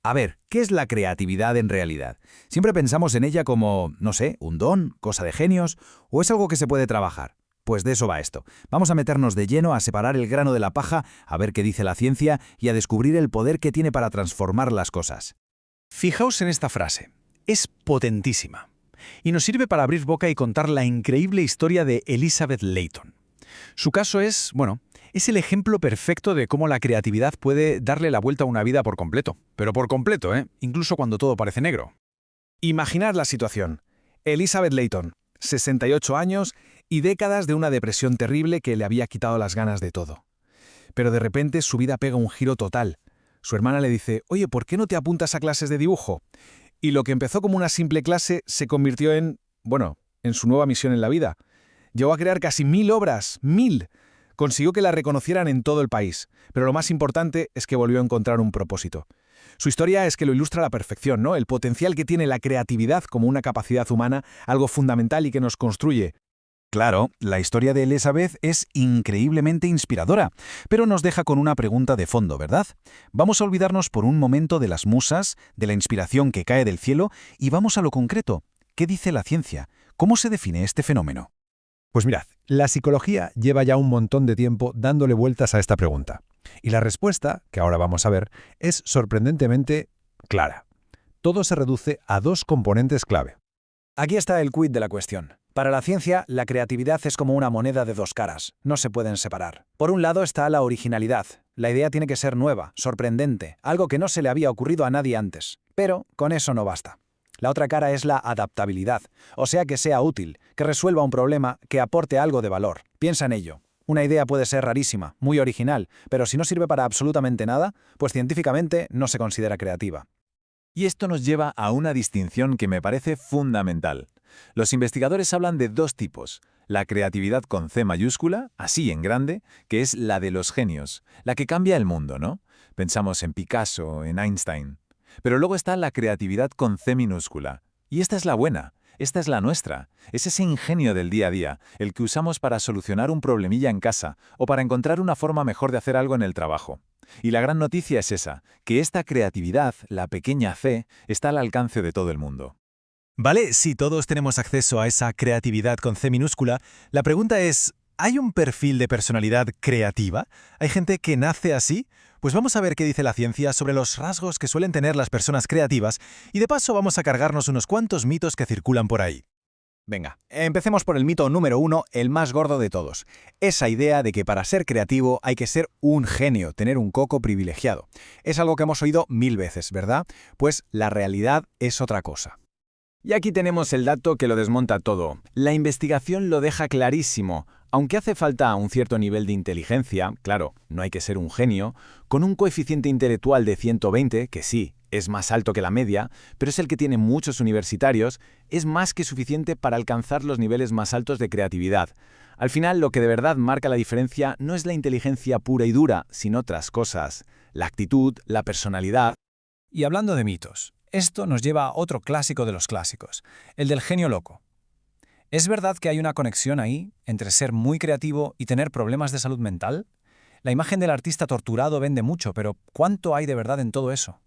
A ver, ¿qué es la creatividad en realidad? Siempre pensamos en ella como, no sé, un don, cosa de genios, o es algo que se puede trabajar. Pues de eso va esto. Vamos a meternos de lleno a separar el grano de la paja, a ver qué dice la ciencia y a descubrir el poder que tiene para transformar las cosas. Fijaos en esta frase. Es potentísima. Y nos sirve para abrir boca y contar la increíble historia de Elizabeth Layton. Su caso es, es el ejemplo perfecto de cómo la creatividad puede darle la vuelta a una vida por completo. Pero por completo, incluso cuando todo parece negro. Imaginad la situación. Elizabeth Layton, 68 años y décadas de una depresión terrible que le había quitado las ganas de todo. Pero de repente su vida pega un giro total. Su hermana le dice, oye, ¿por qué no te apuntas a clases de dibujo? Y lo que empezó como una simple clase se convirtió en su nueva misión en la vida. Llegó a crear casi 1000 obras, 1000. Consiguió que la reconocieran en todo el país, pero lo más importante es que volvió a encontrar un propósito. Su historia es que lo ilustra a la perfección, ¿no? El potencial que tiene la creatividad como una capacidad humana, algo fundamental y que nos construye. Claro, la historia de Elizabeth es increíblemente inspiradora, pero nos deja con una pregunta de fondo, ¿verdad? Vamos a olvidarnos por un momento de las musas, de la inspiración que cae del cielo, y vamos a lo concreto. ¿Qué dice la ciencia? ¿Cómo se define este fenómeno? Pues mirad, la psicología lleva ya un montón de tiempo dándole vueltas a esta pregunta. Y la respuesta, que ahora vamos a ver, es sorprendentemente clara. Todo se reduce a dos componentes clave. Aquí está el quid de la cuestión. Para la ciencia, la creatividad es como una moneda de dos caras. No se pueden separar. Por un lado está la originalidad. La idea tiene que ser nueva, sorprendente, algo que no se le había ocurrido a nadie antes. Pero con eso no basta. La otra cara es la adaptabilidad, o sea que sea útil, que resuelva un problema, que aporte algo de valor. Piensa en ello. Una idea puede ser rarísima, muy original, pero si no sirve para absolutamente nada, pues científicamente no se considera creativa. Y esto nos lleva a una distinción que me parece fundamental. Los investigadores hablan de dos tipos. La creatividad con C mayúscula, así en grande, que es la de los genios, la que cambia el mundo, ¿no? Pensamos en Picasso, en Einstein. Pero luego está la creatividad con C minúscula. Y esta es la buena, esta es la nuestra. Es ese ingenio del día a día, el que usamos para solucionar un problemilla en casa o para encontrar una forma mejor de hacer algo en el trabajo. Y la gran noticia es esa, que esta creatividad, la pequeña C, está al alcance de todo el mundo. Vale, si todos tenemos acceso a esa creatividad con C minúscula, la pregunta es, ¿hay un perfil de personalidad creativa? ¿Hay gente que nace así? Pues vamos a ver qué dice la ciencia sobre los rasgos que suelen tener las personas creativas y de paso vamos a cargarnos unos cuantos mitos que circulan por ahí. Venga, empecemos por el mito número 1, el más gordo de todos. Esa idea de que para ser creativo hay que ser un genio, tener un coco privilegiado. Es algo que hemos oído 1000 veces, ¿verdad? Pues la realidad es otra cosa. Y aquí tenemos el dato que lo desmonta todo. La investigación lo deja clarísimo. Aunque hace falta un cierto nivel de inteligencia, claro, no hay que ser un genio, con un coeficiente intelectual de 120, que sí, es más alto que la media, pero es el que tienen muchos universitarios, es más que suficiente para alcanzar los niveles más altos de creatividad. Al final, lo que de verdad marca la diferencia no es la inteligencia pura y dura, sino otras cosas. La actitud, la personalidad. Y hablando de mitos, esto nos lleva a otro clásico de los clásicos, el del genio loco. ¿Es verdad que hay una conexión ahí entre ser muy creativo y tener problemas de salud mental? La imagen del artista torturado vende mucho, pero ¿cuánto hay de verdad en todo eso?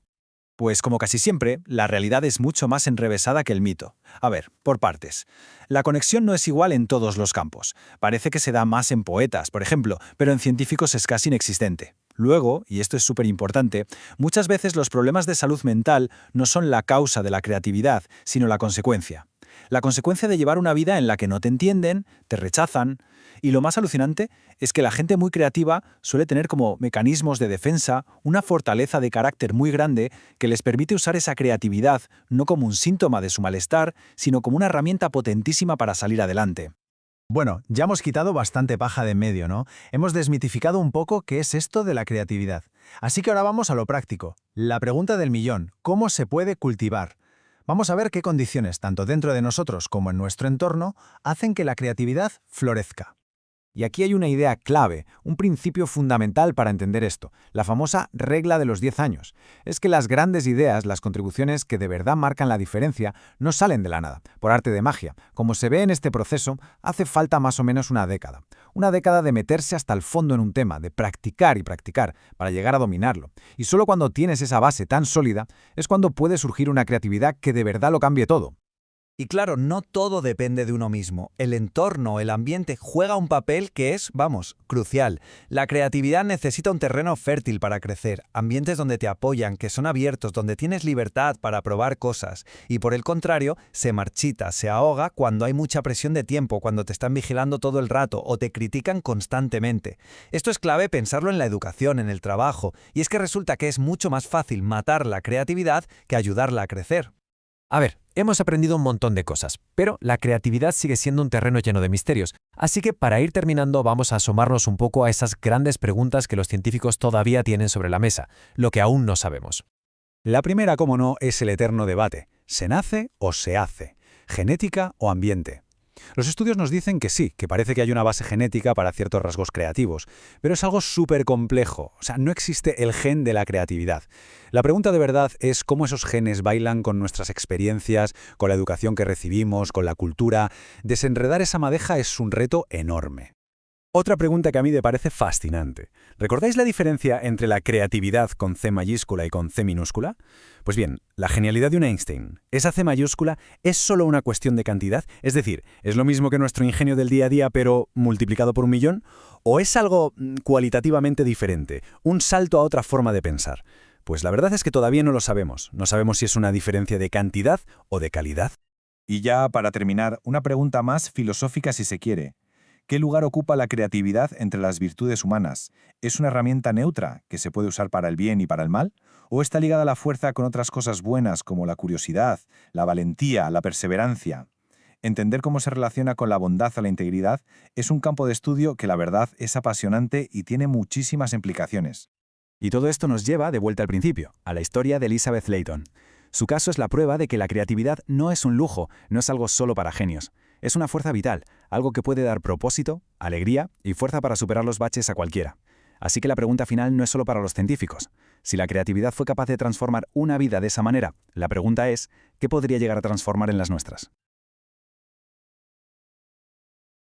Pues como casi siempre, la realidad es mucho más enrevesada que el mito. A ver, por partes. La conexión no es igual en todos los campos. Parece que se da más en poetas, por ejemplo, pero en científicos es casi inexistente. Luego, y esto es súper importante, muchas veces los problemas de salud mental no son la causa de la creatividad, sino la consecuencia. La consecuencia de llevar una vida en la que no te entienden, te rechazan, y lo más alucinante es que la gente muy creativa suele tener como mecanismos de defensa una fortaleza de carácter muy grande que les permite usar esa creatividad no como un síntoma de su malestar, sino como una herramienta potentísima para salir adelante. Bueno, ya hemos quitado bastante paja de en medio, ¿no? Hemos desmitificado un poco qué es esto de la creatividad. Así que ahora vamos a lo práctico. La pregunta del millón, ¿cómo se puede cultivar? Vamos a ver qué condiciones, tanto dentro de nosotros como en nuestro entorno, hacen que la creatividad florezca. Y aquí hay una idea clave, un principio fundamental para entender esto, la famosa regla de los 10 años. Es que las grandes ideas, las contribuciones que de verdad marcan la diferencia, no salen de la nada, por arte de magia. Como se ve en este proceso, hace falta más o menos una década. Una década de meterse hasta el fondo en un tema, de practicar y practicar, para llegar a dominarlo. Y solo cuando tienes esa base tan sólida, es cuando puede surgir una creatividad que de verdad lo cambie todo. Y claro, no todo depende de uno mismo. El entorno, el ambiente, juega un papel que es, vamos, crucial. La creatividad necesita un terreno fértil para crecer, ambientes donde te apoyan, que son abiertos, donde tienes libertad para probar cosas. Y por el contrario, se marchita, se ahoga cuando hay mucha presión de tiempo, cuando te están vigilando todo el rato o te critican constantemente. Esto es clave pensarlo en la educación, en el trabajo, y es que resulta que es mucho más fácil matar la creatividad que ayudarla a crecer. A ver, hemos aprendido un montón de cosas, pero la creatividad sigue siendo un terreno lleno de misterios, así que para ir terminando vamos a asomarnos un poco a esas grandes preguntas que los científicos todavía tienen sobre la mesa, lo que aún no sabemos. La primera, como no, es el eterno debate. ¿Se nace o se hace? ¿Genética o ambiente? Los estudios nos dicen que sí, que parece que hay una base genética para ciertos rasgos creativos, pero es algo súper complejo, o sea, no existe el gen de la creatividad. La pregunta de verdad es cómo esos genes bailan con nuestras experiencias, con la educación que recibimos, con la cultura. Desenredar esa madeja es un reto enorme. Otra pregunta que a mí me parece fascinante. ¿Recordáis la diferencia entre la creatividad con C mayúscula y con C minúscula? Pues bien, la genialidad de un Einstein, esa C mayúscula, ¿es solo una cuestión de cantidad? Es decir, ¿es lo mismo que nuestro ingenio del día a día pero multiplicado por 1.000.000? ¿O es algo cualitativamente diferente, un salto a otra forma de pensar? Pues la verdad es que todavía no lo sabemos. No sabemos si es una diferencia de cantidad o de calidad. Y ya, para terminar, una pregunta más filosófica si se quiere. ¿Qué lugar ocupa la creatividad entre las virtudes humanas? ¿Es una herramienta neutra que se puede usar para el bien y para el mal? ¿O está ligada a la fuerza con otras cosas buenas como la curiosidad, la valentía, la perseverancia? Entender cómo se relaciona con la bondad o la integridad es un campo de estudio que la verdad es apasionante y tiene muchísimas implicaciones. Y todo esto nos lleva de vuelta al principio, a la historia de Elizabeth Layton. Su caso es la prueba de que la creatividad no es un lujo, no es algo solo para genios. Es una fuerza vital, algo que puede dar propósito, alegría y fuerza para superar los baches a cualquiera. Así que la pregunta final no es solo para los científicos. Si la creatividad fue capaz de transformar una vida de esa manera, la pregunta es, ¿qué podría llegar a transformar en las nuestras?